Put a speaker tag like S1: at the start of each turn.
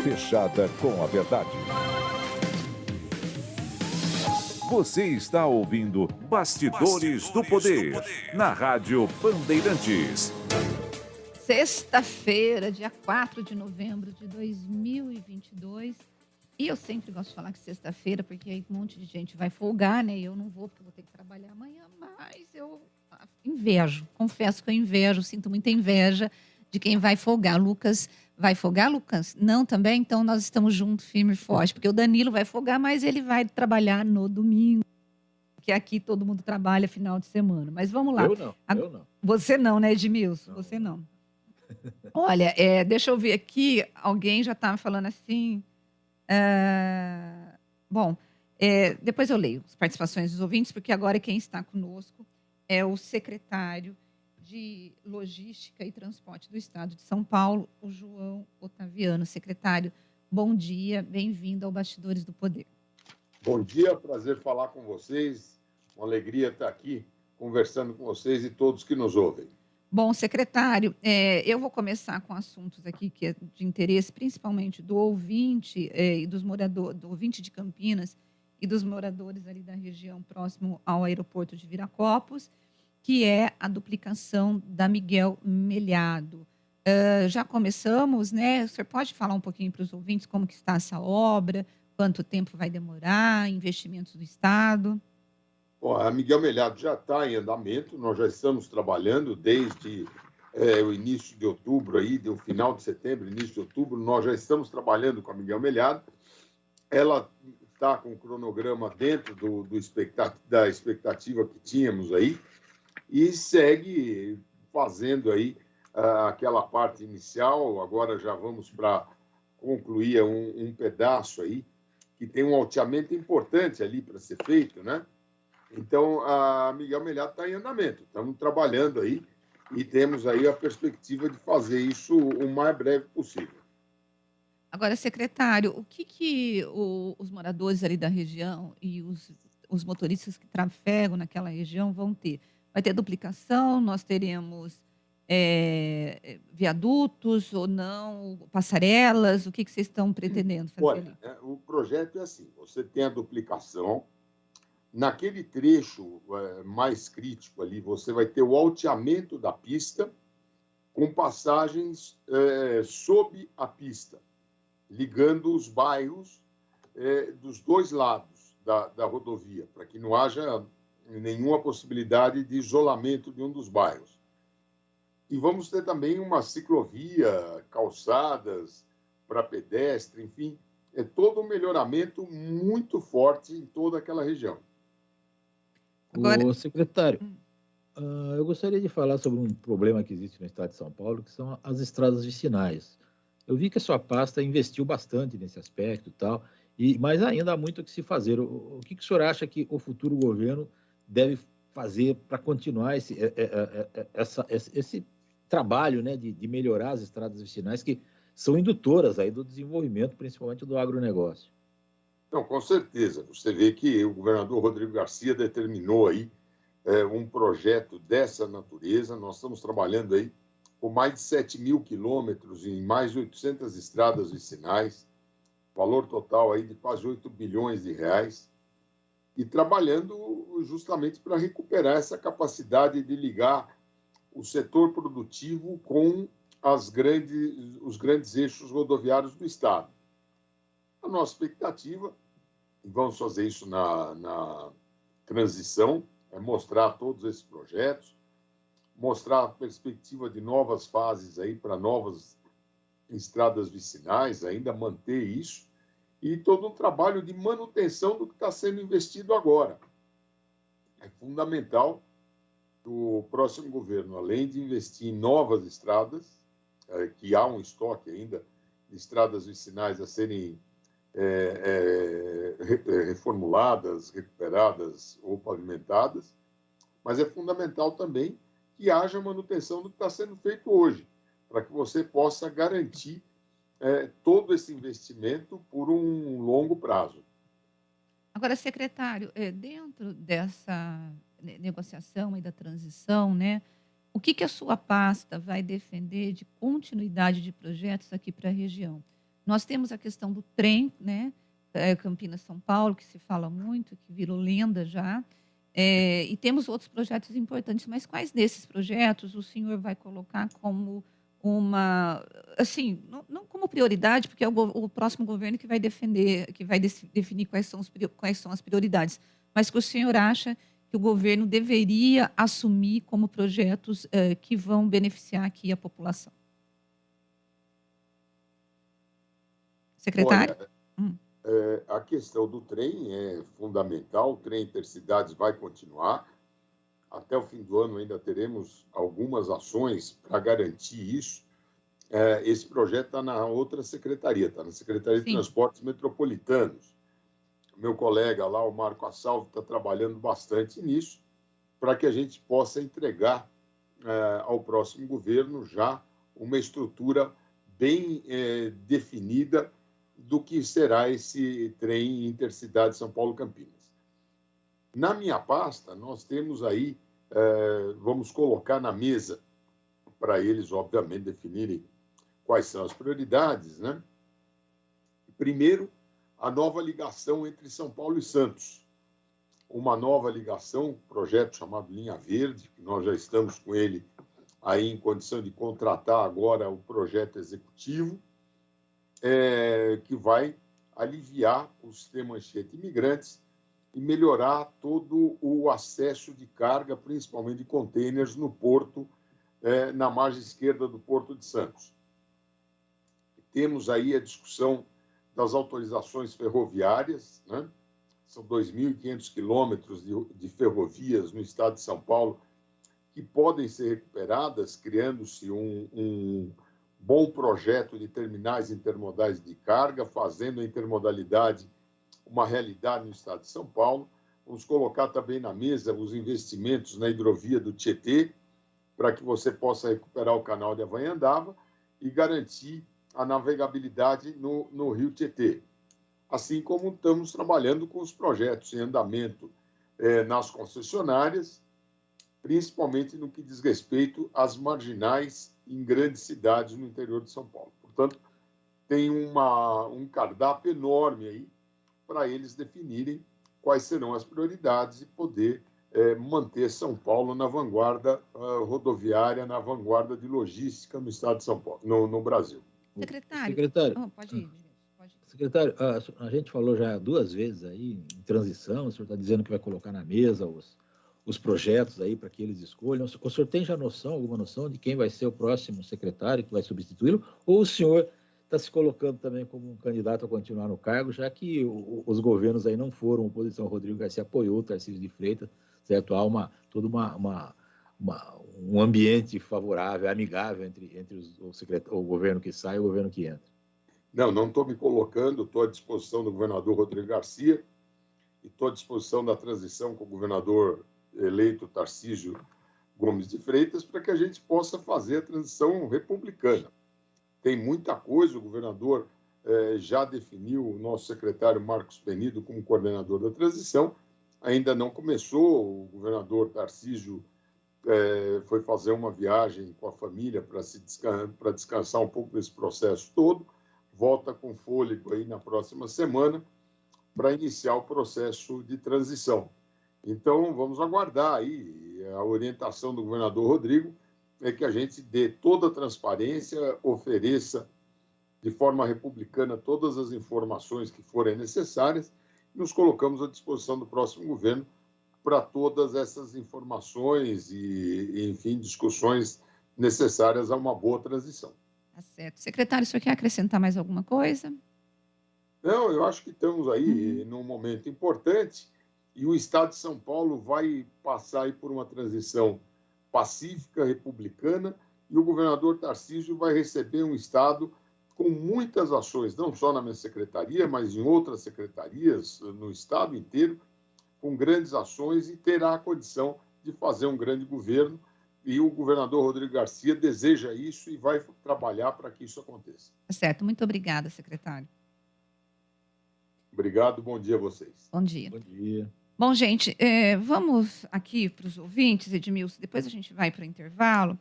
S1: fechada com a verdade. Você está ouvindo Bastidores do Poder, na Rádio Bandeirantes.
S2: Sexta-feira, dia 4 de novembro de 2022. E eu sempre gosto de falar que sexta-feira, porque aí um monte de gente vai folgar, né? Eu não vou, porque eu vou ter que trabalhar amanhã, mas eu invejo. Confesso que eu invejo, sinto muita inveja de quem vai folgar. Lucas vai folgar, Lucas? Não também? Então nós estamos juntos, firme e forte, porque o Danilo vai folgar, mas ele vai trabalhar no domingo, que aqui todo mundo trabalha final de semana. Mas vamos lá.
S3: Eu não.
S2: Você não, né, Edmilson?
S3: Não.
S2: Você não. Olha, deixa eu ver aqui, alguém já estava falando assim. Bom, depois eu leio as participações dos ouvintes, porque agora quem está conosco é o secretário de Logística e Transporte do Estado de São Paulo, o João Otaviano. Secretário, bom dia, bem-vindo ao Bastidores do Poder.
S4: Bom dia, prazer falar com vocês, uma alegria estar aqui conversando com vocês e todos que nos ouvem.
S2: Bom, secretário, eu vou começar com assuntos aqui que é de interesse, principalmente do ouvinte e dos moradores, do ouvinte de Campinas e dos moradores ali da região próximo ao aeroporto de Viracopos, que é a duplicação da Miguel Melhado. Já começamos, né? O senhor pode falar um pouquinho para os ouvintes como que está essa obra, quanto tempo vai demorar, investimentos do Estado?
S4: Bom, a Miguel Melhado já está em andamento, nós já estamos trabalhando desde o início de outubro, do final de setembro, início de outubro, nós já estamos trabalhando com a Miguel Melhado. Ela está com o cronograma dentro da expectativa que tínhamos aí e segue fazendo aí aquela parte inicial. Agora já vamos para concluir um pedaço aí que tem um alteamento importante ali para ser feito, né? Então, a Miguel Melhado está em andamento, estamos trabalhando aí e temos aí a perspectiva de fazer isso o mais breve possível.
S2: Agora, secretário, o que os moradores ali da região e os motoristas que trafegam naquela região vão ter? Vai ter duplicação? Nós teremos viadutos ou não? Passarelas? O que vocês estão pretendendo fazer ali?
S4: Olha, o projeto é assim, você tem a duplicação. Naquele trecho mais crítico ali, você vai ter o alteamento da pista com passagens sob a pista, ligando os bairros dos dois lados da rodovia, para que não haja nenhuma possibilidade de isolamento de um dos bairros. E vamos ter também uma ciclovia, calçadas para pedestre, enfim, é todo um melhoramento muito forte em toda aquela região.
S3: Agora, o secretário, eu gostaria de falar sobre um problema que existe no estado de São Paulo, que são as estradas vicinais. Eu vi que a sua pasta investiu bastante nesse aspecto e tal, mas ainda há muito o que se fazer. O que o senhor acha que o futuro governo deve fazer para continuar esse trabalho, né, de melhorar as estradas vicinais, que são indutoras aí do desenvolvimento, principalmente do agronegócio?
S4: Não, com certeza. Você vê que o governador Rodrigo Garcia determinou aí um projeto dessa natureza. Nós estamos trabalhando aí com mais de 7.000 quilômetros em mais de 800 estradas vicinais, valor total aí de quase 8 bilhões de reais, e trabalhando justamente para recuperar essa capacidade de ligar o setor produtivo com os grandes eixos rodoviários do Estado. A nossa expectativa, e vamos fazer isso na transição, é mostrar todos esses projetos, mostrar a perspectiva de novas fases aí para novas estradas vicinais, ainda manter isso, e todo um trabalho de manutenção do que está sendo investido agora. É fundamental o próximo governo, além de investir em novas estradas, que há um estoque ainda de estradas vicinais a serem reformuladas, recuperadas ou pavimentadas, mas é fundamental também que haja manutenção do que está sendo feito hoje, para que você possa garantir todo esse investimento por um longo prazo.
S2: Agora, secretário, dentro dessa negociação e da transição, né, o que a sua pasta vai defender de continuidade de projetos aqui para a região? Nós temos a questão do trem, né? Campinas-São Paulo, que se fala muito, que virou lenda já. E temos outros projetos importantes, mas quais desses projetos o senhor vai colocar como uma, assim, não como prioridade, porque é o próximo governo que vai defender, que vai definir quais são as prioridades, mas que o senhor acha que o governo deveria assumir como projetos que vão beneficiar aqui a população? Secretário?
S4: Olha, a questão do trem é fundamental, o trem intercidades vai continuar. Até o fim do ano ainda teremos algumas ações para garantir isso. Esse projeto está na outra secretaria, está na Secretaria de Transportes Metropolitanos. Meu colega lá, o Marco Assalvo, está trabalhando bastante nisso para que a gente possa entregar ao próximo governo já uma estrutura bem definida do que será esse trem intercidade São Paulo-Campinas. Na minha pasta, nós temos aí, vamos colocar na mesa, para eles, obviamente, definirem quais são as prioridades, né? Primeiro, a nova ligação entre São Paulo e Santos. Uma nova ligação, projeto chamado Linha Verde, que nós já estamos com ele aí em condição de contratar agora o projeto executivo, que vai aliviar o sistema Anchieta Imigrantes e melhorar todo o acesso de carga, principalmente de contêineres, no porto, na margem esquerda do Porto de Santos. Temos aí a discussão das autorizações ferroviárias, né? São 2.500 quilômetros de ferrovias no estado de São Paulo que podem ser recuperadas, criando-se um bom projeto de terminais intermodais de carga, fazendo a intermodalidade uma realidade no estado de São Paulo. Vamos colocar também na mesa os investimentos na hidrovia do Tietê, para que você possa recuperar o canal de Avanhandava e garantir a navegabilidade no rio Tietê. Assim como estamos trabalhando com os projetos em andamento nas concessionárias, principalmente no que diz respeito às marginais em grandes cidades no interior de São Paulo. Portanto, tem um cardápio enorme aí para eles definirem quais serão as prioridades e poder manter São Paulo na vanguarda rodoviária, na vanguarda de logística no estado de São Paulo, no Brasil.
S3: Secretário,
S2: pode ir.
S3: Secretário, a gente falou já 2 vezes aí em transição, o senhor está dizendo que vai colocar na mesa os projetos aí para que eles escolham. O senhor tem já alguma noção de quem vai ser o próximo secretário que vai substituí-lo? Ou o senhor está se colocando também como um candidato a continuar no cargo, já que os governos aí não foram oposição? O Rodrigo Garcia apoiou o Tarcísio de Freitas, certo? Há todo um ambiente favorável, amigável entre o governo que sai e o governo que entra.
S4: Não estou me colocando, estou à disposição do governador Rodrigo Garcia e estou à disposição da transição com o governador eleito Tarcísio Gomes de Freitas para que a gente possa fazer a transição republicana. Tem muita coisa, o governador já definiu o nosso secretário Marcos Penido como coordenador da transição, ainda não começou, o governador Tarcísio foi fazer uma viagem com a família para descansar um pouco desse processo todo, volta com fôlego aí na próxima semana para iniciar o processo de transição. Então, vamos aguardar aí. A orientação do governador Rodrigo é que a gente dê toda a transparência, ofereça de forma republicana todas as informações que forem necessárias e nos colocamos à disposição do próximo governo para todas essas informações e, enfim, discussões necessárias a uma boa transição.
S2: Tá certo. Secretário, o senhor quer acrescentar mais alguma coisa?
S4: Não, eu acho que estamos aí num momento importante e o Estado de São Paulo vai passar aí por uma transição pacífica, republicana, e o governador Tarcísio vai receber um Estado com muitas ações, não só na minha secretaria, mas em outras secretarias no Estado inteiro, com grandes ações e terá a condição de fazer um grande governo. E o governador Rodrigo Garcia deseja isso e vai trabalhar para que isso aconteça.
S2: Certo. Muito obrigada, secretário.
S4: Obrigado. Bom dia a vocês.
S2: Bom dia.
S3: Bom dia.
S2: Bom, gente, vamos aqui para os ouvintes, Edmilson, depois a gente vai para o intervalo.